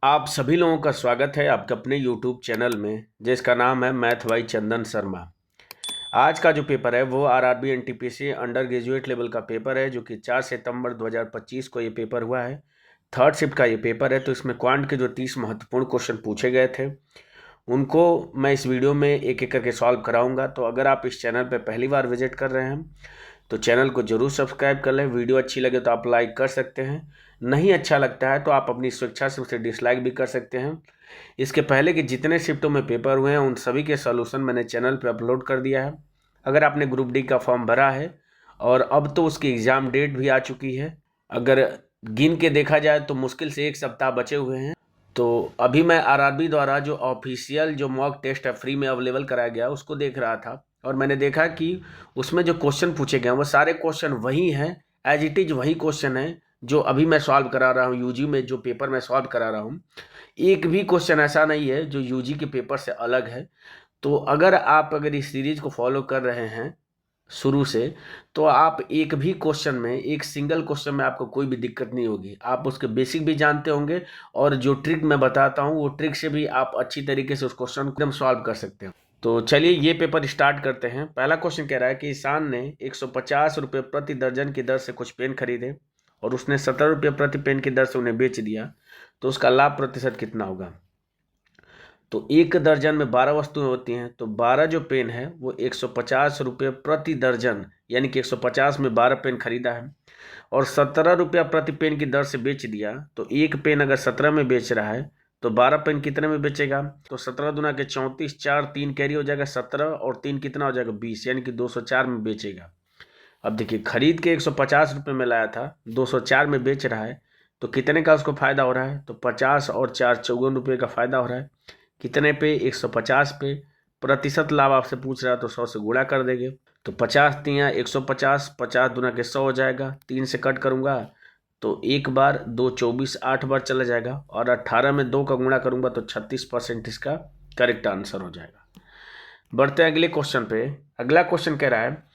आप सभी लोगों का स्वागत है आपके अपने यूट्यूब चैनल में जिसका नाम है मैथ बाई चंदन शर्मा। आज का जो पेपर है वो RRB NTPC under graduate level का पेपर है जो कि 4 सितंबर 2025 को ये पेपर हुआ है। थर्ड शिफ्ट का ये पेपर है। तो इसमें क्वांट के जो 30 महत्वपूर्ण क्वेश्चन पूछे गए थे उनको मैं इस वीडियो में एक एक करके सॉल्व कराऊंगा। तो अगर आप इस चैनल पर पहली बार विजिट कर रहे हैं तो चैनल को जरूर सब्सक्राइब कर लें। वीडियो अच्छी लगे तो आप लाइक कर सकते हैं, नहीं अच्छा लगता है तो आप अपनी स्वेच्छा से उसे डिसलाइक भी कर सकते हैं। इसके पहले के जितने शिफ्टों में पेपर हुए हैं उन सभी के सॉल्यूशन मैंने चैनल पे अपलोड कर दिया है। अगर आपने ग्रुप डी का फॉर्म भरा है और अब तो उसकी एग्ज़ाम डेट भी आ चुकी है, अगर गिन के देखा जाए तो मुश्किल से 1 सप्ताह बचे हुए हैं। तो अभी मैं आरआरबी द्वारा जो ऑफिशियल जो मॉक टेस्ट है फ्री में अवेलेबल कराया गया उसको देख रहा था और मैंने देखा कि उसमें जो क्वेश्चन पूछे गए हैं वो सारे क्वेश्चन वही हैं, एज इट इज़ वही क्वेश्चन है जो अभी मैं सॉल्व करा रहा हूँ। यूजी में जो पेपर मैं सॉल्व करा रहा हूँ एक भी क्वेश्चन ऐसा नहीं है जो यूजी के पेपर से अलग है। तो अगर इस सीरीज को फॉलो कर रहे हैं शुरू से तो आप एक भी क्वेश्चन में, एक सिंगल क्वेश्चन में आपको कोई भी दिक्कत नहीं होगी। आप उसके बेसिक भी जानते होंगे और जो ट्रिक मैं बताता हूँ वो ट्रिक से भी आप अच्छी तरीके से उस क्वेश्चन को एकदम सॉल्व कर सकते हैं। तो चलिए ये पेपर स्टार्ट करते हैं। पहला क्वेश्चन कह रहा है कि ईशान ने 150 रुपये प्रति दर्जन की दर से कुछ पेन खरीदे और उसने 17 रुपये प्रति पेन की दर से उन्हें बेच दिया, तो उसका लाभ प्रतिशत कितना होगा। तो एक दर्जन में 12 वस्तुएं होती हैं, तो 12 जो पेन है वो 150 रुपये प्रति दर्जन, यानी कि 150 में 12 पेन खरीदा है और 17 रुपया प्रति पेन की दर से बेच दिया। तो एक पेन अगर 17 में बेच रहा है तो 12 पेन कितने में बेचेगा। तो 17 दूना के 34, 4 3 कैरी हो जाएगा 17 और 3 कितना हो जाएगा 20, यानी कि 204 में बेचेगा। अब देखिए खरीद के 150 रुपये में लाया था, 204 में बेच रहा है, तो कितने का उसको फायदा हो रहा है। तो 50 और 4 54 रुपये का फायदा हो रहा है। कितने पे, 150 पे। प्रतिशत लाभ आपसे पूछ रहा है तो 100 से गुणा कर देंगे। तो 50 तियाँ 150, 50 दूना के 100 हो जाएगा, 3 से कट करूंगा तो एक बार 2 24, 8 बार चला जाएगा और 18 में 2 का गुणा करूंगा तो 36% इसका करेक्ट आंसर हो जाएगा। बढ़ते हैं अगले क्वेश्चन पे। अगला क्वेश्चन कह रहा है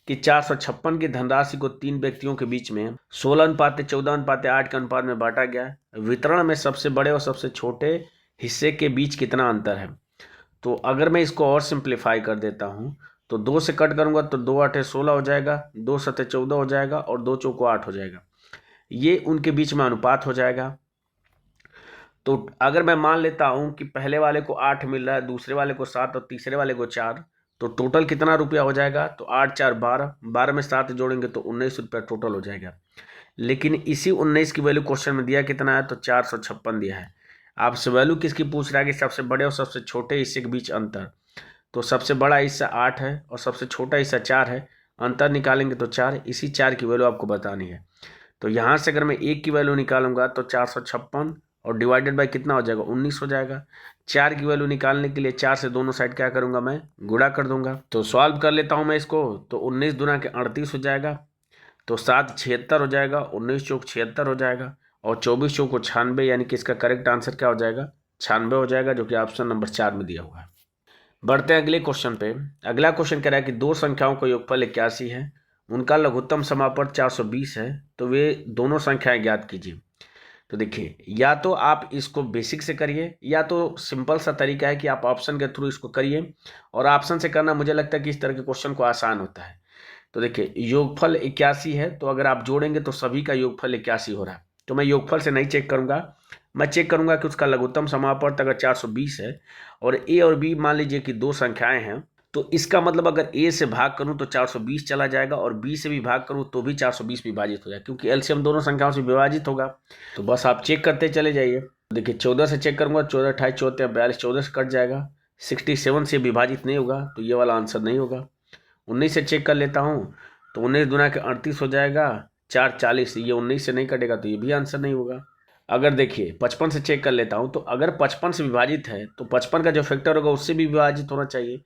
कि 456 की धनराशि को 3 व्यक्तियों के बीच में 16:14:8 के अनुपात में बांटा गया है। वितरण में सबसे बड़े और सबसे छोटे हिस्से के बीच कितना अंतर है। तो अगर मैं इसको और सिंप्लीफाई कर देता हूँ तो 2 से कट करूंगा तो 2 8 16 हो जाएगा, 2 7 14 हो जाएगा और 2 चौको 8 हो जाएगा। ये उनके बीच में अनुपात हो जाएगा। तो अगर मैं मान लेता हूँ कि पहले वाले को 8 मिल रहा है, दूसरे वाले को 7 और तीसरे वाले को 4, तो टोटल कितना रुपया हो जाएगा। तो 8 4 12, 12 में 7 जोड़ेंगे तो 19 रुपया टोटल हो जाएगा। लेकिन इसी 19 की वैल्यू क्वेश्चन में दिया कितना है, तो 456 दिया है। आपसे वैल्यू किसकी पूछ रहा है कि सबसे बड़े और सबसे छोटे हिस्से के बीच अंतर। तो सबसे बड़ा हिस्सा 8 है और सबसे छोटा हिस्सा 4 है। अंतर निकालेंगे तो 4, इसी 4 की वैल्यू आपको बतानी है। तो यहाँ से अगर मैं 1 की वैल्यू निकालूंगा तो 456 और डिवाइडेड बाय कितना हो जाएगा, 19 हो जाएगा। 4 की वैल्यू निकालने के लिए 4 से दोनों साइड क्या करूंगा, मैं गुणा कर दूंगा। तो सॉल्व कर लेता हूँ मैं इसको। तो 19 दूना के 38 हो जाएगा, तो 7 76 हो जाएगा, 19 चौक 76 हो जाएगा और 24 चौक 96, यानी कि इसका करेक्ट आंसर क्या हो जाएगा, 96 हो जाएगा, जो कि ऑप्शन नंबर 4 में दिया हुआ है। बढ़ते हैं अगले क्वेश्चन पे। अगला क्वेश्चन कह रहा है कि दो संख्याओं का योगफल 81 है, उनका लघुत्तम समापन 420 है, तो वे दोनों संख्याएं ज्ञात कीजिए। तो देखिए या तो आप इसको बेसिक से करिए या तो सिंपल सा तरीका है कि आप ऑप्शन के थ्रू इसको करिए। और ऑप्शन से करना मुझे लगता है कि इस तरह के क्वेश्चन को आसान होता है। तो देखिए योगफल 81 है, तो अगर आप जोड़ेंगे तो सभी का योगफल 81 हो रहा है। तो मैं योगफल से नहीं चेक करूंगा, मैं चेक करूंगा कि उसका लघुत्तम समापवर्त अगर 420 है और ए और बी मान लीजिए कि दो संख्याएं हैं, तो इसका मतलब अगर ए से भाग करूं तो 420 चला जाएगा और बी से भी भाग करूं तो भी 420 विभाजित हो जाएगा, क्योंकि एलसीएम दोनों संख्याओं से विभाजित होगा। तो बस आप चेक करते चले जाइए। देखिए 14 से चेक करूंगा, 14 28 14 42, 14 से कट जाएगा। 67 से विभाजित नहीं होगा तो ये वाला आंसर नहीं होगा। 19 से चेक कर लेता हूँ, तो 19 दूना के 38 हो जाएगा, 4 40, ये 19 से नहीं कटेगा तो ये भी आंसर नहीं होगा। अगर देखिए 55 से चेक कर लेता हूँ, तो अगर 55 से विभाजित है तो 55 का जो फैक्टर होगा उससे भी विभाजित होना चाहिए,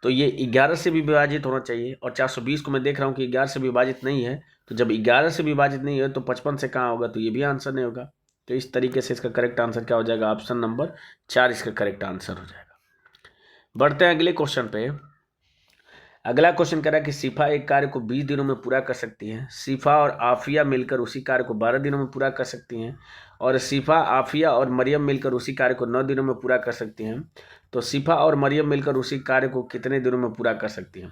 तो ये 11 से भी विभाजित होना चाहिए। और 420 को मैं देख रहा हूँ कि 11 से विभाजित नहीं है, तो जब 11 से विभाजित नहीं है तो 55 से कहाँ होगा, तो ये भी आंसर नहीं होगा। तो इस तरीके से इसका करेक्ट आंसर क्या हो जाएगा, ऑप्शन नंबर 4 इसका करेक्ट आंसर हो जाएगा। बढ़ते हैं अगले क्वेश्चन पे। अगला क्वेश्चन कह रहा है कि सिफा एक कार्य को 20 दिनों में पूरा कर सकती है, सिफा और आफिया मिलकर उसी कार्य को 12 दिनों में पूरा कर सकती हैं, और शिफा, आफिया और मरियम मिलकर उसी कार्य को 9 दिनों में पूरा कर सकती हैं, तो शिफा और मरियम मिलकर उसी कार्य को कितने दिनों में पूरा कर सकती हैं?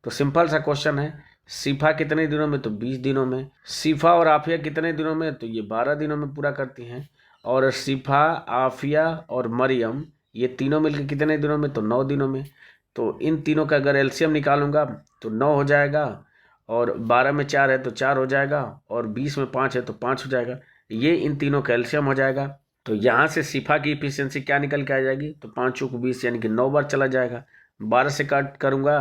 तो सिंपल सा क्वेश्चन है, शिफा कितने दिनों में? तो 20 दिनों में। शिफा और आफिया कितने दिनों में? तो ये 12 दिनों में पूरा करती हैं। और शिफा, आफिया और मरियम ये तीनों मिलकर कितने दिनों में? तो 9 दिनों में। तो इन तीनों का अगर एलसीएम निकालूंगा तो 9 हो जाएगा, और 12 में 4 है तो 4 हो जाएगा, और 20 में 5 है तो 5 हो जाएगा। ये इन तीनों का एलसीएम हो जाएगा। तो यहाँ से शिफा की इफिशियंसी क्या निकल के आ जाएगी? तो 5 चौक 20 यानी कि 9 बार चला जाएगा। 12 से कट करूँगा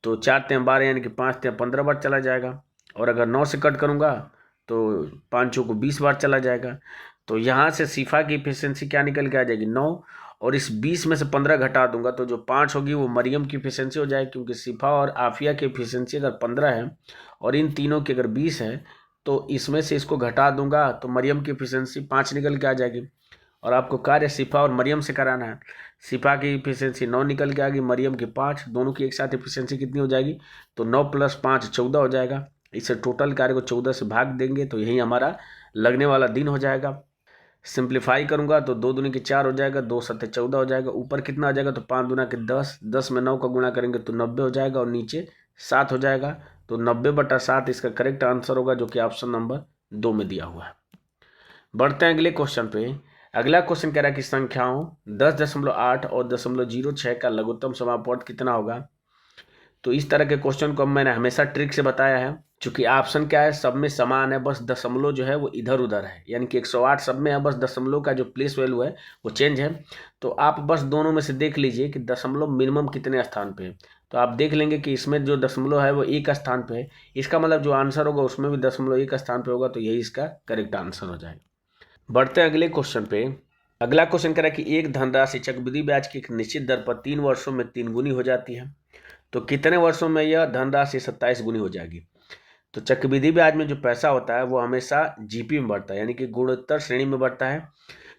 तो 4 तिया 12 यानी कि 5 तिया 15 बार चला जाएगा। और अगर 9 से कट करूँगा तो 5 चौक 20 बार चला जाएगा। तो यहाँ से शिफा की इफिशियंसी क्या निकल के आ जाएगी? 9। और इस 20 में से 15 घटा दूंगा तो जो 5 होगी वो मरियम की इफिशियंसी हो जाएगी, क्योंकि शिफा और आफिया की इफिशियंसी अगर 15 है और इन तीनों की अगर 20 है तो इसमें से इसको घटा दूंगा तो मरियम की इफिशियंसी 5 निकल के आ जाएगी। और आपको कार्य शिफा और मरियम से कराना है। शिफा की इफिशियंसी 9 निकल के आ गई, मरियम की 5, दोनों की एक साथ इफिशियंसी कितनी हो जाएगी? तो 9 + 5 14 हो जाएगा। इसे टोटल कार्य को 14 से भाग देंगे तो यही हमारा लगने वाला दिन हो जाएगा। सिंप्लीफाई करूंगा तो 2 दूनी के 4 हो जाएगा, 2 सत्ते 14 हो जाएगा। ऊपर कितना आ जाएगा? तो 5 दूना के 10, 10 में 9 का गुणा करेंगे तो 90 हो जाएगा, और नीचे 7 हो जाएगा। तो 90/7 इसका करेक्ट आंसर होगा, जो कि ऑप्शन नंबर 2 में दिया हुआ है। बढ़ते हैं अगले क्वेश्चन पे। अगला क्वेश्चन कह रहा है कि संख्याओं 10.8 और 0.06 का लघुत्तम समापवर्त कितना होगा? तो इस तरह के क्वेश्चन को मैंने हमेशा ट्रिक से बताया है, चूंकि ऑप्शन क्या है, सब में समान है, बस दशमलव जो है वो इधर उधर है, यानी कि 108 सब में है, बस दशमलव का जो प्लेस वैल्यू है वो चेंज है। तो आप बस दोनों में से देख लीजिए कि दशमलव मिनिमम कितने स्थान पे है। तो आप देख लेंगे कि इसमें जो दशमलव है वो 1 स्थान पे है, इसका मतलब जो आंसर होगा उसमें भी दशमलव 1 स्थान पे होगा, तो यही इसका करेक्ट आंसर हो जाएगा। बढ़ते हैं अगले क्वेश्चन पे। अगला क्वेश्चन कह रहा है कि एक धनराशि चक्रवृद्धि ब्याज की एक निश्चित दर पर 3 वर्षों में 3 गुनी हो जाती है, तो कितने वर्षों में यह धनराशि 27 गुनी हो जाएगी? तो चक्रवृद्धि ब्याज में जो पैसा होता है वो हमेशा जीपी में बढ़ता है, यानी कि गुणोत्तर श्रेणी में बढ़ता है।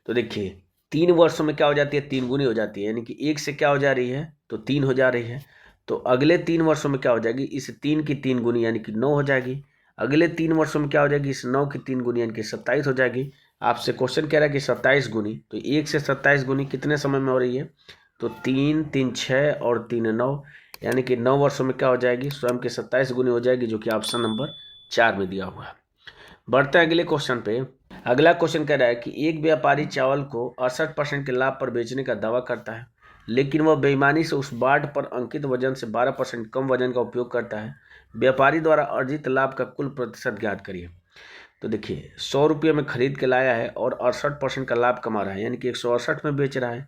तो देखिए 3 वर्षों में क्या हो जाती है? 3 गुनी हो जाती है, यानी कि 1 से क्या हो जा रही है? तो 3 हो जा रही है। तो अगले 3 वर्षों में क्या हो जाएगी? इस 3 की 3 गुनी यानी कि 9 हो जाएगी। अगले 3 वर्षों में क्या हो जाएगी? इस 9 की 3 गुनी यानी कि 27 हो जाएगी। आपसे क्वेश्चन कह रहा है कि 27 गुनी, तो 1 से 27 गुनी कितने समय में हो रही है? तो 3, 3 6 और 3 9, यानी कि 9 वर्षों में क्या हो जाएगी? स्वयं की 27 गुनी हो जाएगी, जो कि ऑप्शन नंबर 4 में दिया हुआ है। बढ़ते हैं अगले क्वेश्चन पे। अगला क्वेश्चन कह रहा है कि एक व्यापारी चावल को 68% के लाभ पर बेचने का दावा करता है, लेकिन वह बेईमानी से उस बाट पर अंकित वजन से 12% कम वजन का उपयोग करता है। व्यापारी द्वारा अर्जित लाभ का कुल प्रतिशत ज्ञात करिए। तो देखिए 100 रुपये में खरीद के लाया है और 68% का लाभ कमा रहा है, यानी कि 168 में बेच रहा है।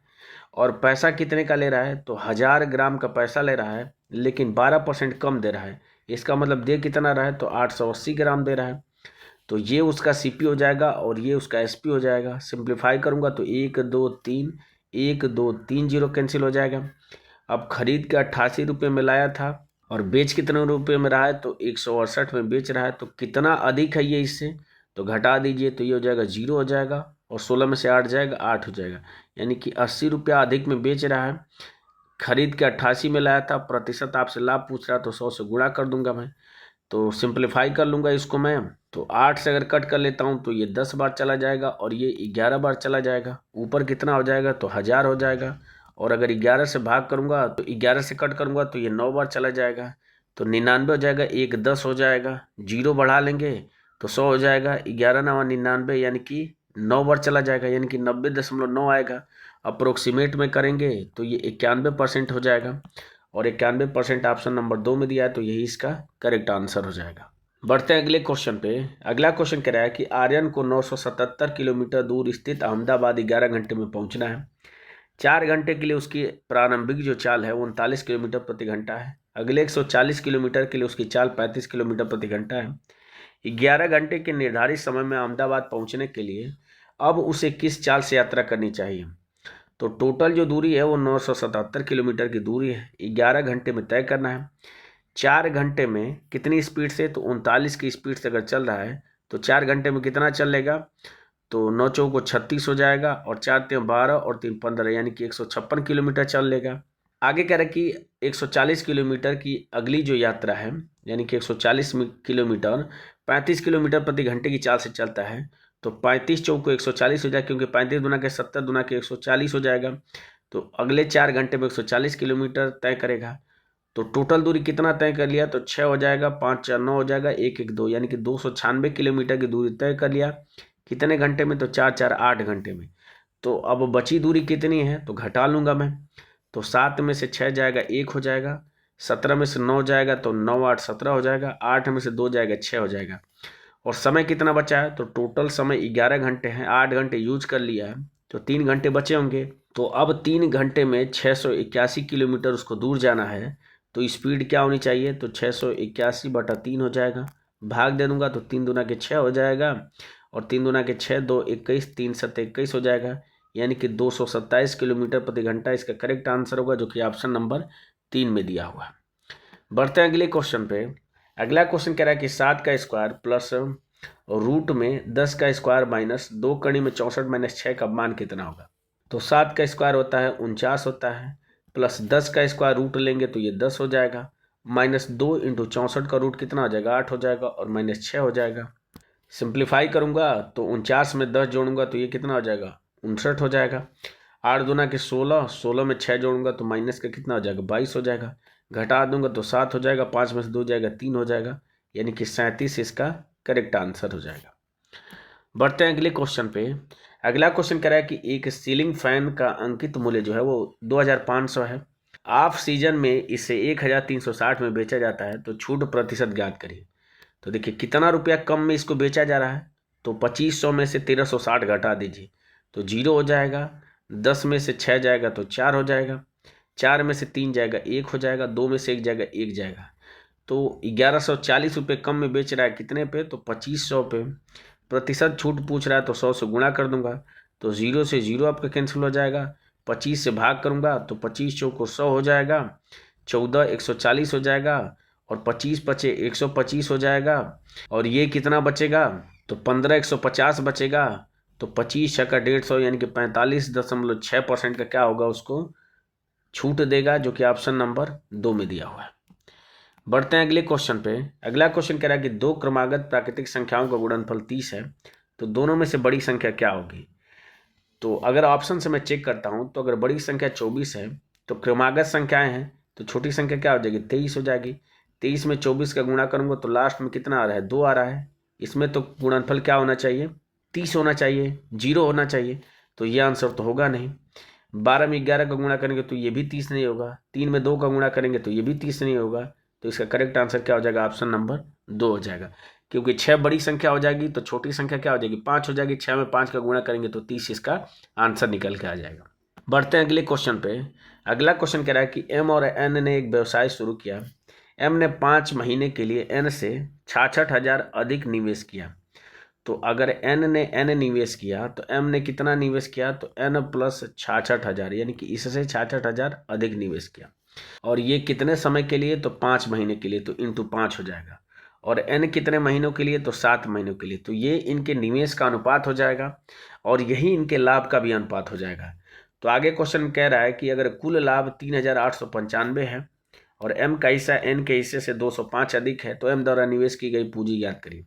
और पैसा कितने का ले रहा है? तो 1000 ग्राम का पैसा ले रहा है, लेकिन 12% कम दे रहा है। इसका मतलब दे कितना रहा है? तो 880 ग्राम दे रहा है। तो ये उसका सीपी हो जाएगा और ये उसका एसपी हो जाएगा। सिंप्लीफाई करूंगा तो 1 2 3 1 2 3 0 कैंसिल हो जाएगा। अब खरीद के 88 रुपये में लाया था और बेच कितने रुपये में रहा है? तो 168 में बेच रहा है। तो कितना अधिक है ये इससे? तो घटा दीजिए तो ये हो जाएगा 0 हो जाएगा, और 16 में से 8 जाएगा 8 हो जाएगा, यानी कि 80 रुपया अधिक में बेच रहा है। खरीद के 88 में लाया था, प्रतिशत आपसे लाभ पूछ रहा है तो 100 से गुणा कर दूंगा मैं। तो सिंप्लीफाई कर लूँगा इसको मैं, तो 8 से अगर कट कर लेता हूँ तो ये 10 बार चला जाएगा और ये 11 बार चला जाएगा। ऊपर कितना हो जाएगा? तो 1000 हो जाएगा। और अगर 11 से भाग करूँगा तो 11 से कट करूँगा तो ये 9 बार चला जाएगा, तो 99 हो जाएगा। 1 10 हो जाएगा, 0 बढ़ा लेंगे तो 100 हो जाएगा। 11 9 99, यानी कि 9 बार चला जाएगा, यानी कि 90.9 आएगा। अप्रोक्सीमेट में करेंगे तो ये 91% हो जाएगा, और 91% ऑप्शन नंबर 2 में दिया है, तो यही इसका करेक्ट आंसर हो जाएगा। बढ़ते हैं अगले क्वेश्चन पे। अगला क्वेश्चन कह रहा है कि आर्यन को 977 किलोमीटर दूर स्थित अहमदाबाद 11 घंटे में पहुंचना है। 4 घंटे के लिए उसकी प्रारंभिक जो चाल है वो 39 किलोमीटर प्रति घंटा है। अगले 140 किलोमीटर के लिए उसकी चाल 35 किलोमीटर प्रति घंटा है। 11 घंटे के निर्धारित समय में अहमदाबाद पहुंचने के लिए अब उसे किस चाल से यात्रा करनी चाहिए? तो टोटल जो दूरी है वो 977 किलोमीटर की दूरी है, 11 घंटे में तय करना है। 4 घंटे में कितनी स्पीड से? तो 39 की स्पीड से अगर चल रहा है तो 4 घंटे में कितना चल लेगा? तो 9 चौको 36 हो जाएगा, और 4 3 12 और 3 15, यानी कि 156 किलोमीटर चल लेगा। आगे कह रहा है कि 140 किलोमीटर की अगली जो यात्रा है, यानी कि 140 किलोमीटर 35 किलोमीटर प्रति घंटे की चाल से चलता है, तो 35 चौको 140 हो जाएगा, क्योंकि 35 दूना के 70 दूना के 140 हो जाएगा। तो अगले 4 घंटे में 140 किलोमीटर तय करेगा। तो टोटल दूरी कितना तय कर लिया, तो 6 हो जाएगा, 5 4 9 हो जाएगा, 1 1 2, यानी कि 296 किलोमीटर की दूरी तय कर लिया। कितने घंटे में, तो 4 4 8 घंटे में। तो अब बची दूरी कितनी है, तो घटा लूंगा मैं। तो 7 में से 6 जाएगा 1 हो जाएगा, 17 में से 9 जाएगा तो 9 8 17 हो जाएगा, 8 में से 2 जाएगा 6 हो जाएगा। और समय कितना बचा है, तो टोटल समय 11 घंटे हैं, 8 घंटे यूज कर लिया है, तो 3 घंटे बचे होंगे। तो अब 3 घंटे में 681 किलोमीटर उसको दूर जाना है। तो स्पीड क्या होनी चाहिए, तो 681/3 हो जाएगा। भाग दे दूंगा तो 3 दूना के 6 हो जाएगा, और 3 दूना के 6 2 21, 3 7 21 हो जाएगा, यानी कि 227 किलोमीटर प्रति घंटा इसका करेक्ट आंसर होगा, जो कि ऑप्शन नंबर 3 में दिया हुआ है। बढ़ते हैं अगले क्वेश्चन पे। अगला क्वेश्चन कह रहा है कि 7 का स्क्वायर प्लस रूट में 10 का स्क्वायर माइनस 2 कड़ी में 64 माइनस 6 का मान कितना होगा। तो 7 का स्क्वायर होता है 49 होता है, प्लस 10 का स्क्वायर रूट लेंगे तो ये 10 हो जाएगा, माइनस 2 इंटू 64 का रूट कितना हो जाएगा, 8 हो जाएगा, और माइनस 6 हो जाएगा। सिंप्लीफाई करूंगा तो 49 में 10 जोड़ूंगा तो ये कितना हो जाएगा, 59 हो जाएगा। 8 दूना के 16, 16 में 6 जोड़ूंगा तो माइनस का कितना हो जाएगा, 22 हो जाएगा। घटा दूंगा तो 7 हो जाएगा, 5 में से 2 जाएगा 3 हो जाएगा, यानी कि 37 इसका करेक्ट आंसर हो जाएगा। बढ़ते हैं अगले क्वेश्चन पे। अगला क्वेश्चन कह रहा है कि एक सीलिंग फैन का अंकित मूल्य जो है वो 2500 है। ऑफ सीजन में इसे 1360 में बेचा जाता है, तो छूट प्रतिशत ज्ञात करिए। तो देखिए कितना रुपया कम में इसको बेचा जा रहा है, तो 2500 में से 1360 घटा दीजिए तो 0 हो जाएगा। 10 में से 6 जाएगा तो 4 हो जाएगा, 4 में से 3 जाएगा 1 हो जाएगा, 2 में से 1 जाएगा 1 जाएगा। तो 1140 रुपये कम में बेच रहा है, कितने पे, तो 2500 पे। प्रतिशत छूट पूछ रहा है तो 100 से गुणा कर दूंगा, तो 0 से 0 आपका कैंसिल हो जाएगा। 25 से भाग करूंगा तो 25 चौको 100 हो जाएगा, 14 140 हो जाएगा, और 25 पचे 125 हो जाएगा, और ये कितना बचेगा, तो 15 150 बचेगा। तो 25 छक्का 150, यानी कि 45.6% का क्या होगा, उसको छूट देगा, जो कि ऑप्शन नंबर 2 में दिया हुआ है। बढ़ते हैं अगले क्वेश्चन पे। अगला क्वेश्चन कह रहा है कि 2 क्रमागत प्राकृतिक संख्याओं का गुणनफल 30 है, तो दोनों में से बड़ी संख्या क्या होगी। तो अगर ऑप्शन से मैं चेक करता हूं, तो अगर बड़ी संख्या 24 है तो क्रमागत संख्याएं हैं, तो छोटी संख्या क्या हो जाएगी, 23 हो जाएगी। 23 में 24 का गुणा करूंगा तो लास्ट में कितना आ रहा है, 2 आ रहा है। इसमें तो गुणनफल क्या होना चाहिए, 30 होना चाहिए, 0 होना चाहिए, तो ये आंसर तो होगा नहीं। 12 में 11 का गुणा करेंगे तो ये भी 30 नहीं होगा। 3 में 2 का गुणा करेंगे तो ये भी 30 नहीं होगा। तो इसका करेक्ट आंसर क्या हो जाएगा, ऑप्शन नंबर 2 हो जाएगा, क्योंकि 6 बड़ी संख्या हो जाएगी तो छोटी संख्या क्या हो जाएगी, 5 हो जाएगी। 6 में 5 का गुणा करेंगे तो 30 इसका आंसर निकल के आ जाएगा। बढ़ते हैं अगले क्वेश्चन पे। अगला क्वेश्चन कह रहा है कि एम और एन ने एक व्यवसाय शुरू किया। एम ने 5 महीने के लिए एन से 66,000 अधिक निवेश किया। तो अगर एन ने एन निवेश किया तो एम ने कितना निवेश किया, तो एन प्लस 66,000, यानी कि इससे 66,000 अधिक निवेश किया। और ये कितने समय के लिए, तो 5 महीने के लिए, तो इंटू 5 हो जाएगा। और एन कितने महीनों के लिए, तो 7 महीनों के लिए। तो ये इनके निवेश का अनुपात हो जाएगा, और यही इनके लाभ का भी अनुपात हो जाएगा। तो आगे क्वेश्चन कह रहा है कि अगर कुल लाभ 3,895 है और एम का हिस्सा एन के हिस्से से 205 अधिक है, तो एम द्वारा निवेश की गई पूंजी ज्ञात करिए।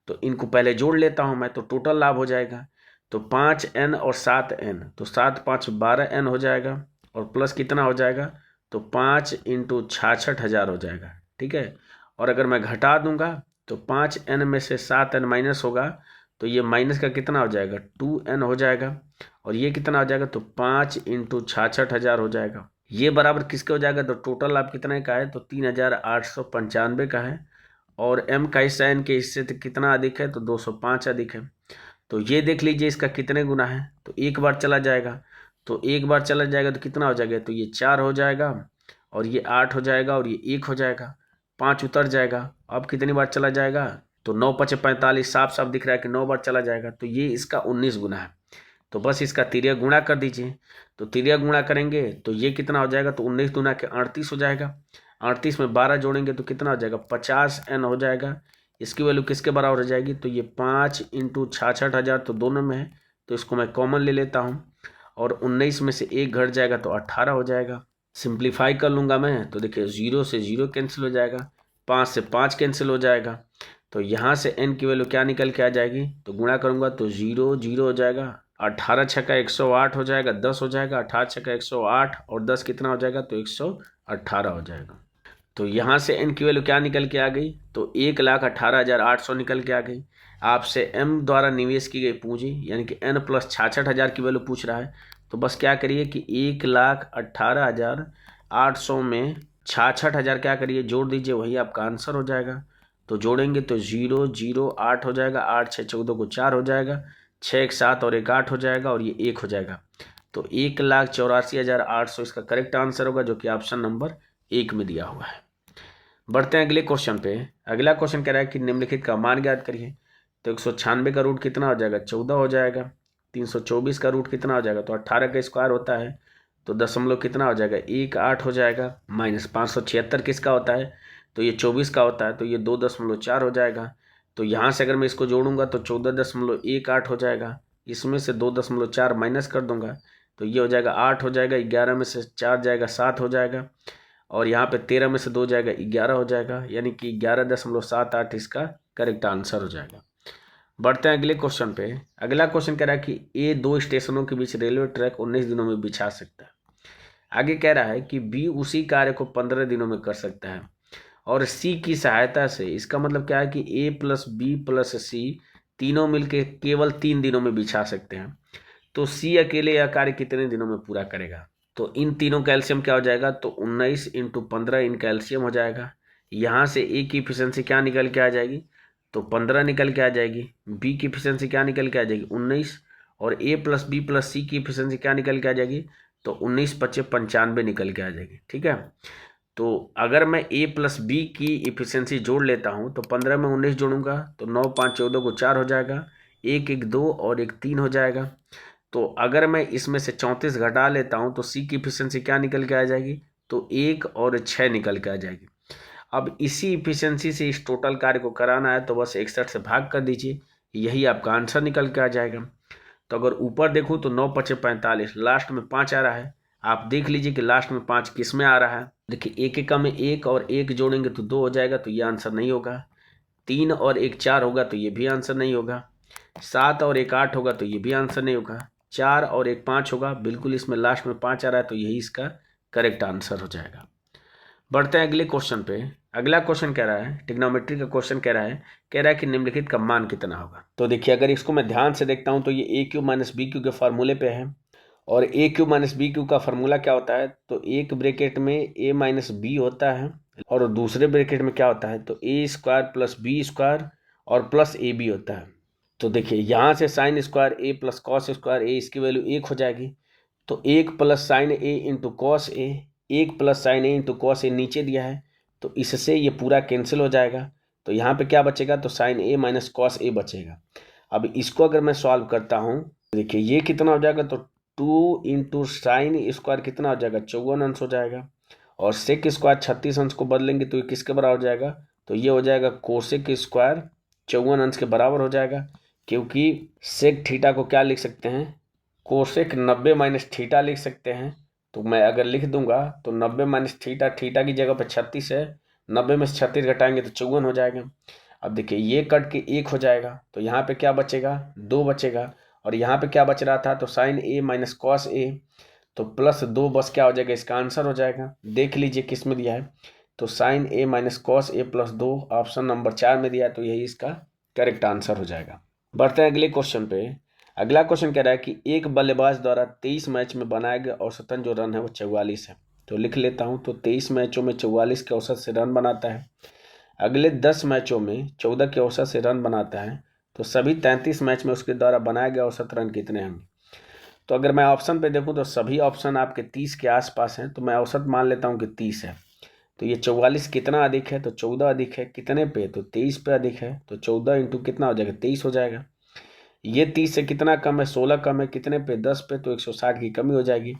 तो इनको पहले जोड़ लेता हूं मैं, तो टोटल लाभ हो जाएगा। तो 5n और 7n, तो 7 5 12n हो जाएगा, और प्लस कितना हो जाएगा, तो 5 इंटू 66,000 हो जाएगा। ठीक है। और अगर मैं घटा दूंगा तो 5n में से 7n माइनस होगा, तो ये माइनस का कितना हो जाएगा, 2n हो जाएगा। और ये कितना हो जाएगा, तो 5 इंटू 66,000 हो जाएगा। ये बराबर किसके हो जाएगा, तो टोटल लाभ कितने का है, तो 3,895 का है। और m का हिस्सा n के हिस्से से कितना अधिक है, तो 205 अधिक है। तो ये देख लीजिए इसका कितने गुना है, तो एक बार चला जाएगा। तो एक बार चला जाएगा तो कितना हो जाएगा, तो ये 4 हो जाएगा, और ये 8 हो जाएगा, और ये 1 हो जाएगा। 5 उतर जाएगा। अब कितनी बार चला जाएगा, तो 9 5 45, साफ साफ दिख रहा है कि 9 बार चला जाएगा। तो ये इसका 19 गुना है। तो बस इसका तिर्यक गुणा कर दीजिए। तो तिर्यक गुणा करेंगे तो ये कितना हो जाएगा, तो 19 गुना के 38 हो जाएगा। 38 में 12 जोड़ेंगे तो कितना हो जाएगा, 50n हो जाएगा। इसकी वैल्यू किसके बराबर हो जाएगी, तो ये 5 इंटू 66,000 तो दोनों में है, तो इसको मैं कॉमन ले लेता हूँ। और 19 में से 1 घट जाएगा तो 18 हो जाएगा। सिंप्लीफाई कर लूँगा मैं, तो देखिए 0 से 0 कैंसिल हो जाएगा, 5 से 5 कैंसिल हो जाएगा। तो यहाँ से n की वैल्यू क्या निकल के आ जाएगी, तो गुणा करूँगा तो 0 0 हो जाएगा, 18 छक्का 108 हो जाएगा, 10 हो जाएगा, 18 छक्का 108 और 10 कितना हो जाएगा, तो 118 हो जाएगा। तो यहाँ से n की वैल्यू क्या निकल के आ गई, तो 1,18,800 निकल के आ गई। आपसे m द्वारा निवेश की गई पूंजी यानी कि n प्लस 66,000 की वैल्यू पूछ रहा है, तो बस क्या करिए कि 1,18,800 में 66,000 क्या करिए जोड़ दीजिए, वही आपका आंसर हो जाएगा। तो जोड़ेंगे तो 0 0 8 हो जाएगा, 8 6 14 को 4 हो जाएगा, 6 1 7 और 1 8 हो जाएगा और ये 1 हो जाएगा। तो 1,84,800 इसका करेक्ट आंसर होगा, जो कि ऑप्शन नंबर 1 में दिया हुआ है। बढ़ते हैं अगले क्वेश्चन पे। अगला क्वेश्चन कह रहा है कि निम्नलिखित का मान ज्ञात करिए। तो 196 का रूट कितना हो जाएगा, 14 हो जाएगा। 324 का रूट कितना हो जाएगा, तो 18 का स्क्वायर होता है, तो दशमलव कितना हो जाएगा, 1 8 हो जाएगा। माइनस 576 किसका होता है, तो ये 24 का होता है, तो ये 2.4 हो जाएगा। तो यहाँ से अगर मैं इसको जोड़ूंगा तो 14.18 हो जाएगा। इसमें से 2.4 माइनस कर दूंगा तो ये हो जाएगा 8 हो जाएगा। 11 में से 4 जाएगा 7 हो जाएगा और यहाँ पे 13 में से 2 जाएगा 11 हो जाएगा, यानी कि 11.78 इसका करेक्ट आंसर हो जाएगा। बढ़ते हैं अगले क्वेश्चन पे। अगला क्वेश्चन कह रहा है कि ए 2 स्टेशनों के बीच रेलवे ट्रैक 19 दिनों में बिछा सकता है। आगे कह रहा है कि बी उसी कार्य को 15 दिनों में कर सकता है और सी की सहायता से, इसका मतलब क्या है कि ए प्लस बी प्लस सी तीनों मिलके केवल 3 दिनों में बिछा सकते हैं। तो सी अकेले यह कार्य कितने दिनों में पूरा करेगा, तो इन तीनों का एलसीएम क्या हो जाएगा, तो 19 × 15 इनका एलसीएम हो जाएगा। यहाँ से ए की इफिशियंसी क्या निकल के आ जाएगी, तो 15 निकल के आ जाएगी। बी की इफिशियंसी क्या निकल के आ जाएगी, 19, और ए प्लस बी प्लस सी की इफिशियंसी क्या निकल के आ जाएगी, तो 19 25 95 निकल के आ जाएगी। ठीक है, तो अगर मैं ए प्लस बी की इफिशियंसी जोड़ लेता हूँ तो 15 में 19 जोड़ूंगा तो 9 5 14 को 4 हो जाएगा, 1 1 2 और 1 3 हो जाएगा। तो अगर मैं इसमें से 34 घटा लेता हूं तो सी की इफिशियंसी क्या निकल के आ जाएगी, तो 1 और 6 निकल के आ जाएगी। अब इसी इफिशियंसी से इस टोटल कार्य को कराना है तो बस 61 से भाग कर दीजिए, यही आपका आंसर निकल के आ जाएगा। तो अगर ऊपर देखूं तो 9 5 45, लास्ट में 5 आ रहा है। आप देख लीजिए कि लास्ट में 5 किस में आ रहा है। देखिए एक एकम में 1 और 1 जोड़ेंगे तो 2 हो जाएगा, तो ये आंसर नहीं होगा। 3 और 1 4 होगा तो ये भी आंसर नहीं होगा। 7 और 1 8 होगा तो ये भी आंसर नहीं होगा। 4 और 1 5 होगा, बिल्कुल इसमें लास्ट में 5 आ रहा है, तो यही इसका करेक्ट आंसर हो जाएगा। बढ़ते हैं अगले क्वेश्चन पे। अगला क्वेश्चन कह रहा है, ट्रिग्नोमेट्री का क्वेश्चन कह रहा है कि निम्नलिखित का मान कितना होगा। तो देखिए अगर इसको मैं ध्यान से देखता हूं तो ये ए क्यू माइनस बी क्यू के फार्मूले पे है, और ए क्यू माइनस बी क्यू का फार्मूला क्या होता है, तो एक ब्रैकेट में ए माइनस बी होता है और दूसरे ब्रैकेट में क्या होता है, तो ए स्क्वायर प्लस बी स्क्वायर और प्लस ए बी होता है। तो देखिए यहाँ से साइन स्क्वायर ए प्लस कॉस स्क्वायर ए, इसकी वैल्यू 1 हो जाएगी। तो 1 plus sign A into cos A, 1 plus sign A into cos A नीचे दिया है, तो इससे ये पूरा कैंसिल हो जाएगा। तो यहाँ पे क्या बचेगा, तो sign A minus cos A बचेगा। अब इसको अगर मैं सॉल्व करता हूँ, देखिए ये कितना हो जाएगा, तो 2 इंटू साइन स्क्वायर कितना हो जाएगा, 54 अंश हो जाएगा, और सेक स्क्वायर 36 अंश को बदलेंगे तो ये किसके बराबर हो जाएगा, तो ये हो जाएगा कोसेक स्क्वायर 54 अंश के बराबर हो जाएगा। क्योंकि सेक थीटा को क्या लिख सकते हैं, कोसेक 90 माइनस थीटा लिख सकते हैं। तो मैं अगर लिख दूंगा तो 90 माइनस थीटा, थीटा की जगह पर 36 है, 90 में से 36 घटाएंगे तो 54 हो जाएगा। अब देखिए ये कट के 1 हो जाएगा, तो यहाँ पे क्या बचेगा, 2 बचेगा, और यहाँ पे क्या बच रहा था, तो sign A minus cos A, तो प्लस 2 बस क्या हो जाएगा, इसका आंसर हो जाएगा। देख लीजिए किस में दिया है, तो sign A minus cos A plus 2 option number 4 में दिया है, तो यही इसका करेक्ट आंसर हो जाएगा। बढ़ते हैं अगले क्वेश्चन पे। अगला क्वेश्चन कह रहा है कि एक बल्लेबाज द्वारा 23 मैच में बनाया गया औसतन जो रन है वो 44 है। तो लिख लेता हूं, तो 23 मैचों में 44 के औसत से रन बनाता है, अगले 10 मैचों में 14 के औसत से रन बनाता है, तो सभी 33 मैच में उसके द्वारा बनाया गया औसत रन कितने होंगे। तो अगर मैं ऑप्शन पे देखूं तो सभी ऑप्शन आपके 30 के आसपास हैं, तो मैं औसत मान लेता हूं कि 30 है। तो ये 44 कितना अधिक है, तो 14 अधिक है, कितने पे, तो 23 पे अधिक है, तो 14 इंटू कितना हो जाएगा, 23 हो जाएगा। ये 30 से कितना कम है, 16 कम है, कितने पे, 10 पे, तो 160 की कमी हो जाएगी।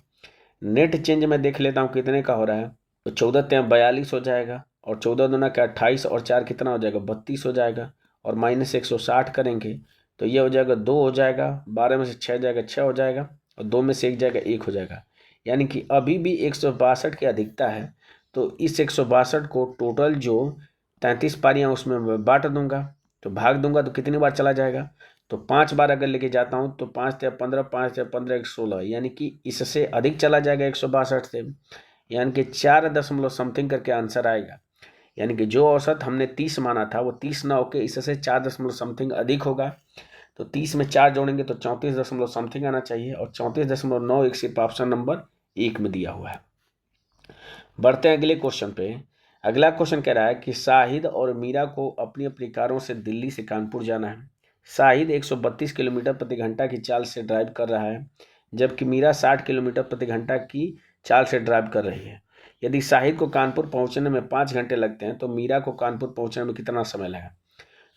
नेट चेंज में देख लेता हूँ कितने का हो रहा है, तो 14 3 42 हो जाएगा, और 14 दूना क्या 28 और 4 कितना हो जाएगा, 32 हो जाएगा, और माइनस 160 करेंगे तो ये हो जाएगा 2 हो जाएगा, 12 में से 6 जाएगा 6 हो जाएगा, और 2 में से 1 जाएगा 1 हो जाएगा, यानी कि अभी भी 162 की अधिकता है। तो इस 162 को टोटल जो 33 पारियां उसमें मैं बांट दूंगा, तो भाग दूंगा तो कितनी बार चला जाएगा, तो 5 बार अगर लेके जाता हूँ तो 5 या 15, 5 या 15 116, यानी कि इससे अधिक चला जाएगा 162 से, यानी कि 4 दशमलव समथिंग करके आंसर आएगा। यानी कि जो औसत हमने 30 माना था वो 30 ना होकर इससे 4 दशमलव समथिंग अधिक होगा। तो 30 में 4 जोड़ेंगे तो 34 दशमलव समथिंग आना चाहिए, और 34.91 सिर्फ ऑप्शन नंबर 1 में दिया हुआ है। बढ़ते हैं अगले क्वेश्चन पे। अगला क्वेश्चन कह रहा है कि शाहिद और मीरा को अपनी अपनी कारों से दिल्ली से कानपुर जाना है। शाहिद 132 किलोमीटर प्रति घंटा की चाल से ड्राइव कर रहा है, जबकि मीरा 60 किलोमीटर प्रति घंटा की चाल से ड्राइव कर रही है। यदि शाहिद को कानपुर पहुंचने में 5 घंटे लगते हैं तो मीरा को कानपुर पहुंचने में कितना समय लगेगा।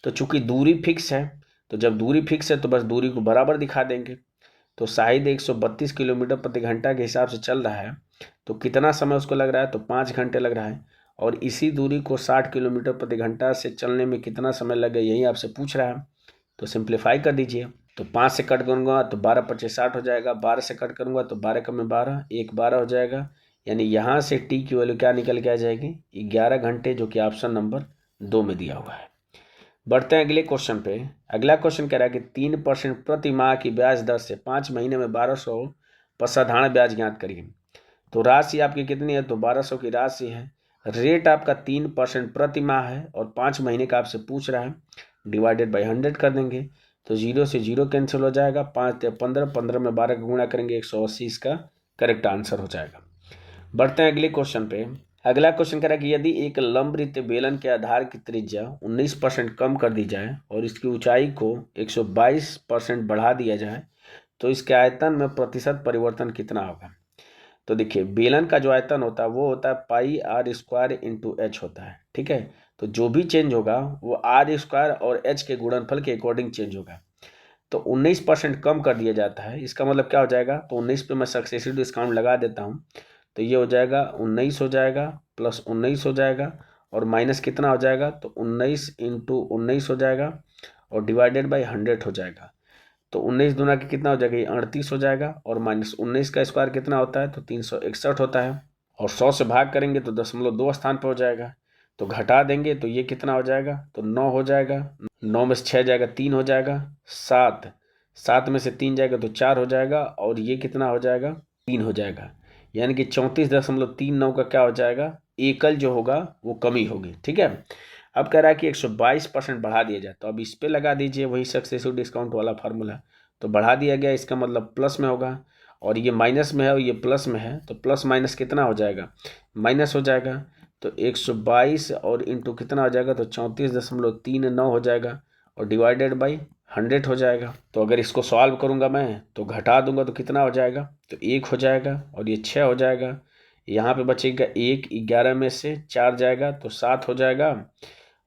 तो चूंकि दूरी फिक्स है, तो जब दूरी फिक्स है तो बस दूरी को बराबर दिखा देंगे। तो शाहिद 132 किलोमीटर प्रति घंटा के हिसाब से चल रहा है, तो कितना समय उसको लग रहा है, तो 5 घंटे लग रहा है। और इसी दूरी को 60 किलोमीटर प्रति घंटा से चलने में कितना समय लगे, यही आपसे पूछ रहा है। तो सिंप्लीफाई कर दीजिए। तो 5 से कट करूँगा तो 12 पच्चीस 60 हो जाएगा, 12 से कट करूँगा तो 12 कम में 12, 1 12 हो जाएगा। यानी यहाँ से टी की वैल्यू क्या निकल के आ जाएगी, 11 घंटे, जो कि ऑप्शन नंबर 2 में दिया हुआ है। बढ़ते हैं अगले क्वेश्चन पे। अगला क्वेश्चन कह रहा है कि 3% प्रति माह की ब्याज दर से 5 महीने में 1200 पर साधारण ब्याज ज्ञात करिए। तो राशि आपकी कितनी है, तो 1200 की राशि है। रेट आपका 3% प्रति माह है और 5 महीने का आपसे पूछ रहा है। डिवाइडेड बाई 100 कर देंगे तो 0 से 0 कैंसिल हो जाएगा। 5 या 15, 15 में 12 का गुणा करेंगे 180, इसका करेक्ट आंसर हो जाएगा। बढ़ते हैं अगले क्वेश्चन पे। अगला क्वेश्चन कह रहा है कि यदि एक लंबवृत्तीय बेलन के आधार की त्रिज्या 19% कम कर दी जाए और इसकी ऊंचाई को 122% बढ़ा दिया जाए तो इसके आयतन में प्रतिशत परिवर्तन कितना होगा। तो देखिए, बेलन का जो आयतन होता है वो होता है पाई आर स्क्वायर इंटू एच होता है, ठीक है। तो जो भी चेंज होगा वो आर स्क्वायर और एच के गुणनफल के अकॉर्डिंग चेंज होगा। तो 19% कम कर दिया जाता है, इसका मतलब क्या हो जाएगा, तो 19 पे मैं सक्सेसिव डिस्काउंट लगा देता हूँ, तो ये हो जाएगा 19 हो जाएगा, प्लस 19 हो जाएगा, और माइनस कितना हो जाएगा, तो 19 इंटू 19 हो जाएगा, और डिवाइडेड बाई 100 हो जाएगा। तो 19 दूना की कितना हो जाएगा, ये 38 हो जाएगा, और माइनस 19 का स्क्वायर कितना होता है, तो 361 होता है, और 100 से भाग करेंगे तो 0.2 स्थान पर हो जाएगा। तो घटा देंगे तो ये कितना हो जाएगा, तो 9 हो जाएगा, 9 में से 6 जाएगा 3 हो जाएगा, 7 7 में से 3 जाएगा तो 4 हो जाएगा, और ये कितना हो जाएगा, 3 हो जाएगा। यानी कि 34.39 का क्या हो जाएगा, एकल जो होगा वो कमी होगी, ठीक है। अब कह रहा है कि 122% बढ़ा दिया जाए, तो अब इस पे लगा दीजिए वही सक्सेसिव डिस्काउंट वाला फार्मूला। तो बढ़ा दिया गया, इसका मतलब प्लस में होगा, और ये माइनस में है और ये प्लस में है, तो प्लस माइनस कितना हो जाएगा, माइनस हो जाएगा। तो 122 और इंटू कितना हो जाएगा, तो 34.39 हो जाएगा, और डिवाइडेड बाई 100 हो जाएगा। तो अगर इसको सॉल्व करूंगा मैं तो घटा दूंगा तो कितना हो जाएगा, तो 1 हो जाएगा, और ये 6 हो जाएगा। यहाँ पे बचेगा 1, 11 में से 4 जाएगा तो 7 हो जाएगा,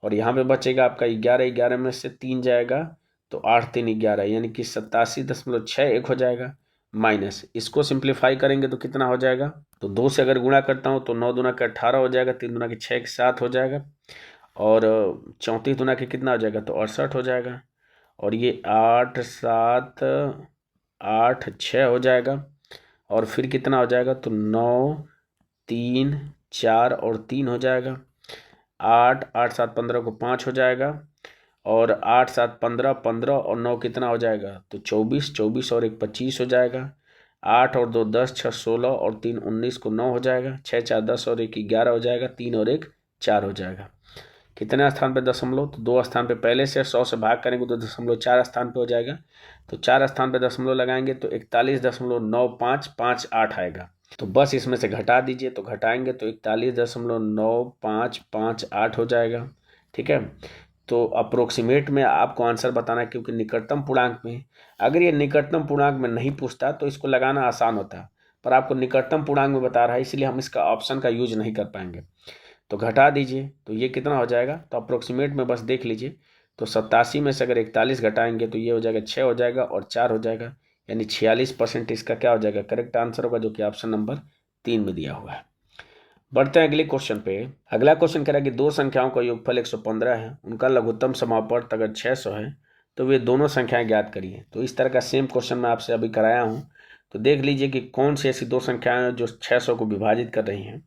और यहाँ पे बचेगा आपका 11, 11 में से 3 जाएगा तो 8 3 11, यानी कि 87.61 हो जाएगा। माइनस इसको सिंप्लीफाई करेंगे तो कितना हो जाएगा, तो 2 से अगर गुणा करता हूँ तो 9 दूना का 18 हो जाएगा, 3 दूना के 6 के 7 हो जाएगा, और 34 दूना के कितना हो जाएगा, तो 68 हो जाएगा, और ये 8 7 8 6 हो जाएगा, और फिर कितना हो जाएगा, तो 9 3 4 और 3 हो जाएगा, 8 8 7 15 को 5 हो जाएगा, और 8 7 15 15 और 9 कितना हो जाएगा, तो 24 24 और 1 25 हो जाएगा, 8 और 2 10 6 16 और 3 19 को 9 हो जाएगा, 6 4 10 और 1 11 हो जाएगा, 3 और 1 4 हो जाएगा। कितने स्थान पे दशमलव, तो 2 स्थान पे पहले से 100 से भाग करेंगे तो 4 स्थान पे हो जाएगा, तो 4 स्थान पे दशमलव लगाएंगे तो 41.9558 आएगा। तो बस इसमें से घटा दीजिए, तो घटाएंगे तो 41.9558 हो जाएगा, ठीक है। तो अप्रोक्सीमेट में आपको आंसर बताना है, क्योंकि निकटतम पूर्णांक में, अगर ये निकटतम पूर्णांक में नहीं पूछता तो इसको लगाना आसान होता, पर आपको निकटतम पूर्णांक में बता रहा है, इसलिए हम इसका ऑप्शन का यूज नहीं कर पाएंगे। तो घटा दीजिए तो ये कितना हो जाएगा, तो अप्रोक्सीमेट में बस देख लीजिए, तो 87 में से अगर 41 घटाएंगे तो ये हो जाएगा 6 हो जाएगा, और 4 हो जाएगा, यानी 46% इसका क्या हो जाएगा, करेक्ट आंसर होगा, जो कि ऑप्शन नंबर 3 में दिया हुआ है। बढ़ते हैं अगले क्वेश्चन पे। अगला क्वेश्चन कह रहा है कि दो संख्याओं का योगफल 115 है, उनका लघुत्तम समापवर्त अगर 600 है तो वे दोनों संख्याएं ज्ञात करिए। तो इस तरह का सेम क्वेश्चन मैं आपसे अभी कराया हूँ, तो देख लीजिए कि कौन सी ऐसी दो संख्याएं जो 600 को विभाजित कर रही हैं।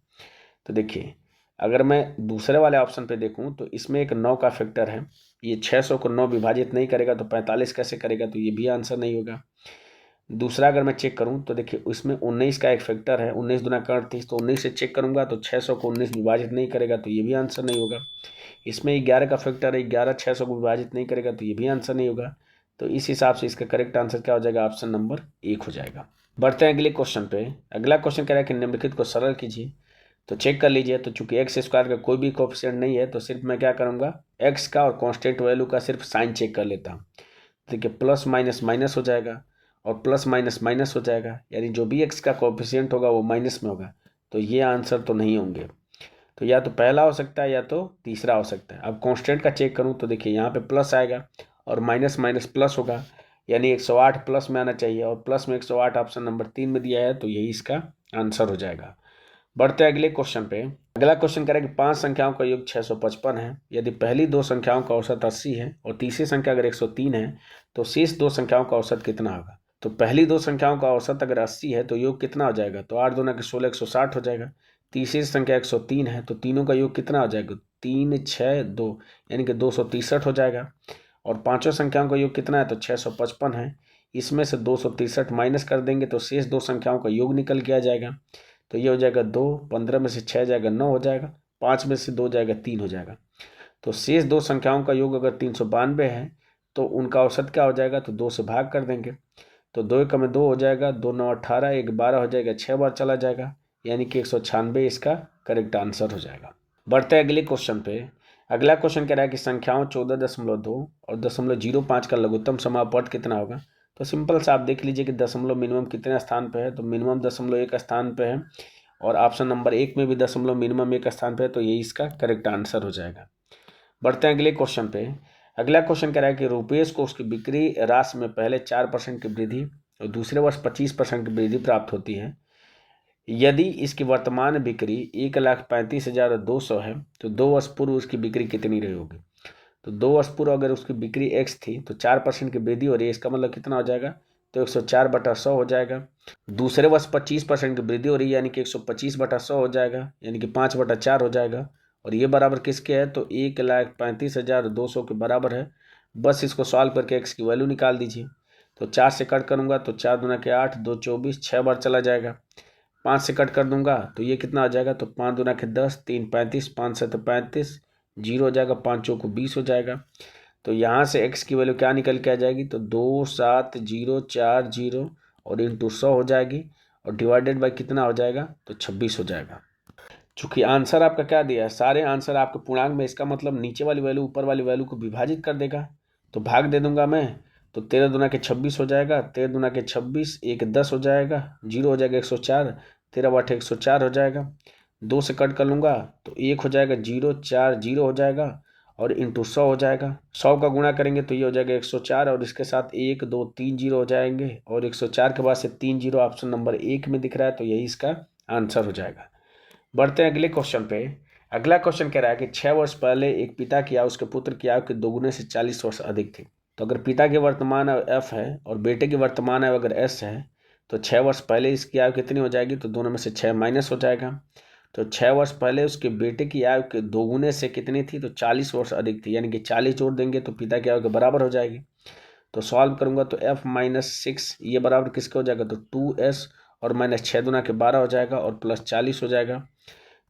तो देखिए, अगर मैं दूसरे वाले ऑप्शन पे देखूं तो इसमें एक 9 का फैक्टर है, ये 600 को 9 विभाजित नहीं करेगा तो 45 कैसे करेगा, तो ये भी आंसर नहीं होगा। दूसरा अगर मैं चेक करूं तो देखिए उसमें 19 का एक फैक्टर है, 19 दूना 38, तो 19 से चेक करूंगा तो 600 को 19 विभाजित नहीं करेगा तो ये भी आंसर नहीं होगा। इसमें 11 का फैक्टर है, 11 600 को विभाजित नहीं करेगा तो ये भी आंसर नहीं होगा। तो इस हिसाब से इसका करेक्ट आंसर क्या हो जाएगा, ऑप्शन नंबर 1 हो जाएगा। बढ़ते हैं अगले क्वेश्चन पे। अगला क्वेश्चन कह रहा है कि निम्नलिखित को सरल कीजिए। तो चेक कर लीजिए, तो चूंकि एक्स स्क्वायर का कोई भी कोएफिशिएंट नहीं है तो सिर्फ मैं क्या करूंगा, एक्स का और कांस्टेंट वैल्यू का सिर्फ साइन चेक कर लेता हूँ। देखिए प्लस माइनस माइनस हो जाएगा और प्लस माइनस माइनस हो जाएगा, यानी जो भी एक्स का कोएफिशिएंट होगा वो माइनस में होगा, तो ये आंसर तो नहीं होंगे। तो या तो पहला हो सकता है या तो तीसरा हो सकता है। अब कांस्टेंट का चेक करूं तो देखिए यहाँ पे प्लस आएगा और माइनस माइनस प्लस होगा, यानी 108 प्लस में आना चाहिए और प्लस में 108 ऑप्शन नंबर 3 में दिया है, तो यही इसका आंसर हो जाएगा। बढ़ते हैं अगले क्वेश्चन पे। अगला क्वेश्चन कह रहा है कि 5 संख्याओं का योग 655 है। यदि पहली 2 संख्याओं का औसत 80 है और तीसरी संख्या अगर 103 है तो शेष 2 संख्याओं का औसत कितना होगा। तो पहली 2 संख्याओं का औसत अगर 80 है तो योग कितना हो जाएगा, तो 8 दूना के 16 160 हो जाएगा। तीसरी संख्या 103 है तो तीनों का योग कितना हो जाएगा, 3 6 2 यानी कि 263 हो जाएगा। और पांचों संख्याओं का योग कितना है, तो 655 है। इसमें से 263 माइनस कर देंगे तो शेष 2 संख्याओं का योग निकल के आ जाएगा। तो ये हो जाएगा 2, 15 में से 6 जाएगा 9 हो जाएगा, 5 में से 2 जाएगा 3 हो जाएगा। तो शेष 2 संख्याओं का योग अगर 392 है तो उनका औसत क्या हो जाएगा, तो 2 से भाग कर देंगे। तो 2 एकम में 2 हो जाएगा, 2 9 18, 1 12 हो जाएगा, 6 बार चला जाएगा, यानी कि 196 इसका करेक्ट आंसर हो जाएगा। बढ़ते हैं अगले क्वेश्चन पे। अगला क्वेश्चन कह रहा है कि संख्याओं 14.2 और 0.05 का लघुत्तम समापवर्त कितना होगा। तो सिंपल सा आप देख लीजिए कि दशमलव मिनिमम कितने स्थान पे है, तो मिनिमम 0.1 स्थान पे है और ऑप्शन नंबर 1 में भी दशमलव मिनिमम 1 स्थान पे है, तो यही इसका करेक्ट आंसर हो जाएगा। बढ़ते हैं अगले क्वेश्चन पे। अगला क्वेश्चन कह रहा है कि रुपेश को उसकी बिक्री राशि में पहले 4% की वृद्धि और दूसरे वर्ष 25% की वृद्धि प्राप्त होती है। यदि इसकी वर्तमान बिक्री 1,35,200 है तो 2 वर्ष पूर्व उसकी बिक्री कितनी रही होगी। तो 2 वर्ष पूर्व अगर उसकी बिक्री x थी तो 4% की वृद्धि हो रही है, इसका मतलब कितना हो जाएगा, तो 104/100 हो जाएगा। दूसरे वर्ष 25% की वृद्धि हो रही है, यानी कि 125/100 हो जाएगा, यानी कि 5/4 हो जाएगा। और ये बराबर किसके है, तो 1,35,200 के बराबर है। बस इसको सॉल्व करके x की वैल्यू निकाल दीजिए। तो 4 से कट करूंगा तो 4 दूना के 8, 2 24, 6 बार चला जाएगा। 5 से कट कर दूंगा तो ये कितना आ जाएगा, तो 5 दूना के 10, 3 35, 5 7 35, 0 हो जाएगा, 5 चौको 20 हो जाएगा। तो यहाँ से x की वैल्यू क्या निकल के आ जाएगी, तो 27040 और इंटू 100 हो जाएगी और डिवाइडेड बाई कितना हो जाएगा, तो 26 हो जाएगा। चूंकि आंसर आपका क्या दिया है, सारे आंसर आपके पूर्णांक में, इसका मतलब नीचे वाली वैल्यू ऊपर वाली वैल्यू को विभाजित कर देगा। तो भाग दे दूंगा मैं, तो 13 दूना के 26 हो जाएगा, 13 दूना के 26, 1 10 हो जाएगा, 0 हो जाएगा 104, 13 बटे 104 हो जाएगा। 2 से कट कर लूँगा तो 1 हो जाएगा, 0 4 0 हो जाएगा और इंटू 100 हो जाएगा। 100 का गुणा करेंगे तो ये हो जाएगा 104 और इसके साथ 1 2 3 0 हो जाएंगे और 104 के बाद से 3 0 ऑप्शन नंबर 1 में दिख रहा है, तो यही इसका आंसर हो जाएगा। बढ़ते हैं अगले क्वेश्चन पे। अगला क्वेश्चन कह रहा है कि 6 वर्ष पहले एक पिता की आयु उसके पुत्र की आयु के दोगुने से 40 वर्ष अधिक थी। तो अगर पिता की वर्तमान आयु f है और बेटे की वर्तमान आयु अगर s है तो 6 वर्ष पहले इसकी आयु कितनी हो जाएगी, तो दोनों में से 6 माइनस हो जाएगा। तो 6 वर्ष पहले उसके बेटे की आयु के दोगुने से कितनी थी, तो 40 वर्ष अधिक थी, यानी कि 40 जोड़ देंगे तो पिता की आयु के बराबर हो जाएगी। तो सॉल्व करूंगा तो f माइनस 6 ये बराबर किसके हो जाएगा, तो 2s और माइनस 6 दूना के 12 हो जाएगा और प्लस 40 हो जाएगा।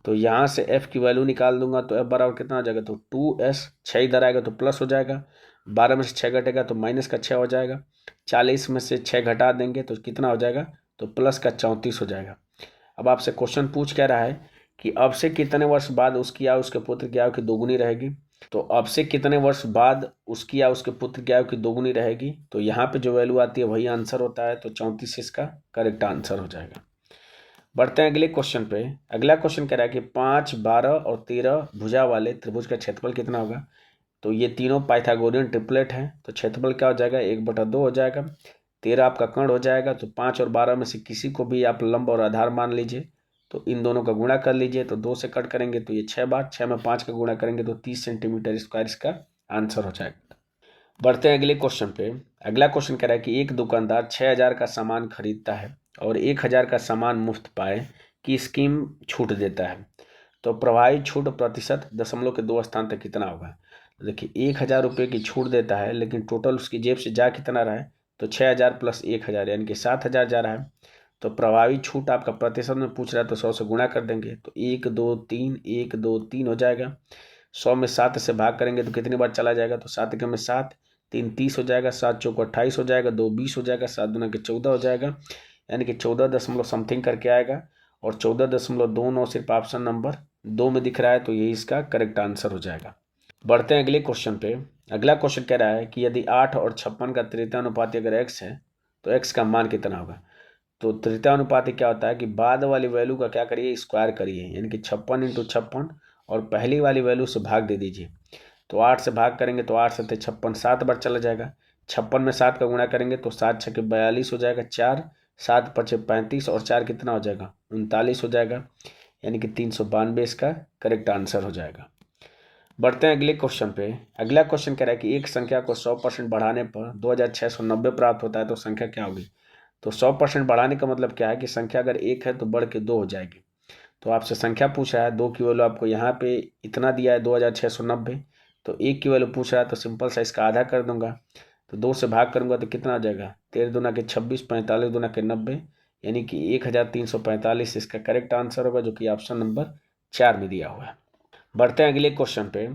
तो यहाँ से f की वैल्यू निकाल दूंगा तो f बराबर कितना हो जाएगा, तो 2s, 6 इधर आएगा तो प्लस हो जाएगा, 12 में से 6 घटेगा तो माइनस का 6 हो जाएगा, 40 में से 6 घटा देंगे तो कितना हो जाएगा, तो प्लस का 34 हो जाएगा। अब आपसे क्वेश्चन पूछ क्या रहा है कि अब से कितने वर्ष बाद उसकी आयु उसके पुत्र की आयु की दोगुनी रहेगी। तो अब से कितने वर्ष बाद उसकी आयु उसके पुत्र की आयु की दोगुनी रहेगी, तो यहाँ पे जो वैल्यू आती है वही आंसर होता है, तो 34 इसका करेक्ट आंसर हो जाएगा। बढ़ते हैं अगले क्वेश्चन पे। अगला क्वेश्चन कह रहा है कि 5, 12 और 13 भुजा वाले त्रिभुज का क्षेत्रफल कितना होगा। तो ये तीनों पाइथागोरियन ट्रिपलेट हैं, तो क्षेत्रफल क्या हो जाएगा, 1/2 हो जाएगा। 13 आपका कर्ण हो जाएगा, तो 5 और 12 में से किसी को भी आप लंब और आधार मान लीजिए। तो इन दोनों का गुणा कर लीजिए, तो 2 से कट करेंगे तो ये 6 बार, 6 में 5 का गुणा करेंगे तो 30 सेंटीमीटर स्क्वायर इसका आंसर हो जाएगा। बढ़ते हैं अगले क्वेश्चन पे। अगला क्वेश्चन कह रहा है कि एक दुकानदार 6000 का सामान खरीदता है और 1000 का सामान मुफ्त पाए की स्कीम छूट देता है। तो प्रभावी छूट प्रतिशत दशमलव के 2 स्थान तक कितना होगा। तो देखिए 1000 रुपये की छूट देता है, लेकिन टोटल उसकी जेब से जा कितना रहा है, तो 6000 प्लस 1000 यानी कि 7000 जा रहा है। तो प्रभावी छूट आपका प्रतिशत में पूछ रहा है तो 100 से गुणा कर देंगे, तो 1 2 3 1 2 3 हो जाएगा। 100 में 7 से भाग करेंगे तो कितनी बार चला जाएगा, तो 7 के में 7, 3 30 हो जाएगा, 7 चौको 28 हो जाएगा, 2 20 हो जाएगा, 7 दूना के 14 हो जाएगा, यानी कि 14 दशमलव समथिंग करके आएगा। और 14.29 सिर्फ ऑप्शन नंबर 2 में दिख रहा है, तो ये इसका करेक्ट आंसर हो जाएगा। बढ़ते हैं अगले क्वेश्चन पे। अगला क्वेश्चन कह रहा है कि यदि 8 और 56 का तृतीयानुपाती अगर x है तो x का मान कितना होगा। तो तृतीयानुपाती क्या होता है कि बाद वाली वैल्यू का क्या करिए, स्क्वायर करिए, यानी कि 56 × 56 और पहली वाली वैल्यू से भाग दे दीजिए। तो 8 से भाग करेंगे तो 8 7 56 7 बार चला जाएगा। 56 में 7 का गुणा करेंगे तो 7 6 42 हो जाएगा, 4 7 5 35 और 4 कितना हो जाएगा, 39 हो जाएगा, यानी कि 392 इसका करेक्ट आंसर हो जाएगा। बढ़ते हैं अगले क्वेश्चन पे। अगला क्वेश्चन कह रहा है कि एक संख्या को 100% बढ़ाने पर 2690 प्राप्त होता है तो संख्या क्या होगी। तो 100% बढ़ाने का मतलब क्या है कि संख्या अगर 1 है तो बढ़ के 2 हो जाएगी। तो आपसे संख्या पूछ रहा है, 2 की वैल्यू आपको यहाँ पे इतना दिया है 2690, तो 1 की वैल्यू पूछ रहा है तो सिंपल सा इसका आधा कर दूंगा। तो 2 से भाग करूंगा तो कितना हो जाएगा, 13 दूना के 26, 45 दूना के 90, यानी कि 1345 इसका करेक्ट आंसर होगा, जो कि ऑप्शन नंबर 4 में दिया हुआ है। बढ़ते हैं अगले क्वेश्चन पे।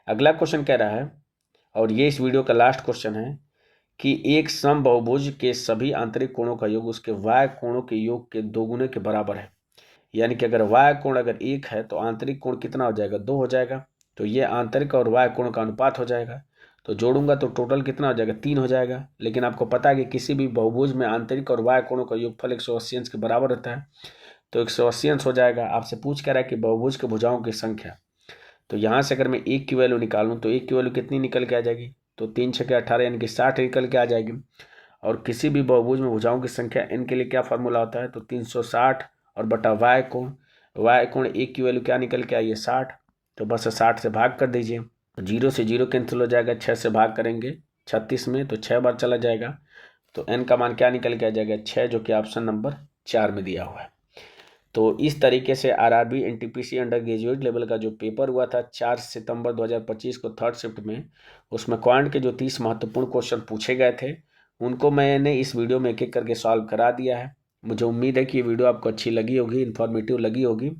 अगला क्वेश्चन कह रहा है, और ये इस वीडियो का लास्ट क्वेश्चन है, कि एक समबाहुभुज के सभी आंतरिक कोणों का योग उसके वाय कोणों के योग के दोगुने के बराबर है। यानी कि अगर वाय कोण अगर 1 है तो आंतरिक कोण कितना हो जाएगा, 2 हो जाएगा। तो ये आंतरिक और वाय कोण का अनुपात हो जाएगा। तो जोड़ूंगा तो टोटल कितना हो जाएगा, 3 हो जाएगा। लेकिन आपको पता है कि किसी भी बहुभुज में आंतरिक और वाय कोणों का योगफल 180 अंश के बराबर होता है, तो 180 अंश हो जाएगा। आपसे पूछ कर रहा है कि बहुभुज के भुजाओं की संख्या। तो यहाँ से अगर मैं 1 की वैल्यू निकालूँ तो 1 की वैल्यू कितनी निकल के आ जाएगी, तो 3 6 18 यानी कि 60 निकल के आ जाएगी। और किसी भी बहुभुज में भुजाओं की संख्या n के लिए क्या फार्मूला होता है, तो 360 और बटा वाय कोण। वाय कोण 1 की वैल्यू क्या निकल के आई है, 60, तो बस 60 से भाग कर दीजिए। तो 0 से 0 कैंसिल हो जाएगा, 6 से भाग करेंगे 36 में तो 6 बार चला जाएगा। तो n का मान क्या निकल के आ जाएगा, 6, जो कि ऑप्शन नंबर 4 में दिया हुआ है। तो इस तरीके से RRB NTPC under graduate level का जो पेपर हुआ था 4 सितंबर 2025 को थर्ड शिफ्ट में, उसमें क्वांट के जो 30 महत्वपूर्ण क्वेश्चन पूछे गए थे उनको मैंने इस वीडियो में एक एक करके सॉल्व करा दिया है। मुझे उम्मीद है कि ये वीडियो आपको अच्छी लगी होगी, इन्फॉर्मेटिव लगी होगी।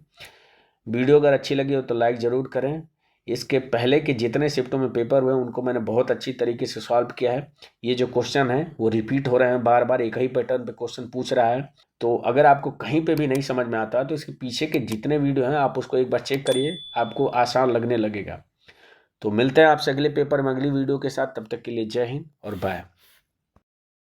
वीडियो अगर अच्छी लगी हो तो लाइक ज़रूर करें। इसके पहले के जितने शिफ्टों में पेपर हुए उनको मैंने बहुत अच्छी तरीके से सॉल्व किया है। ये जो क्वेश्चन है वो रिपीट हो रहे हैं, बार बार एक ही पैटर्न पे क्वेश्चन पूछ रहा है। तो अगर आपको कहीं पे भी नहीं समझ में आता तो इसके पीछे के जितने वीडियो हैं आप उसको एक बार चेक करिए, आपको आसान लगने लगेगा। तो मिलते हैं आपसे अगले पेपर में अगली वीडियो के साथ, तब तक के लिए जय हिंद और बाय।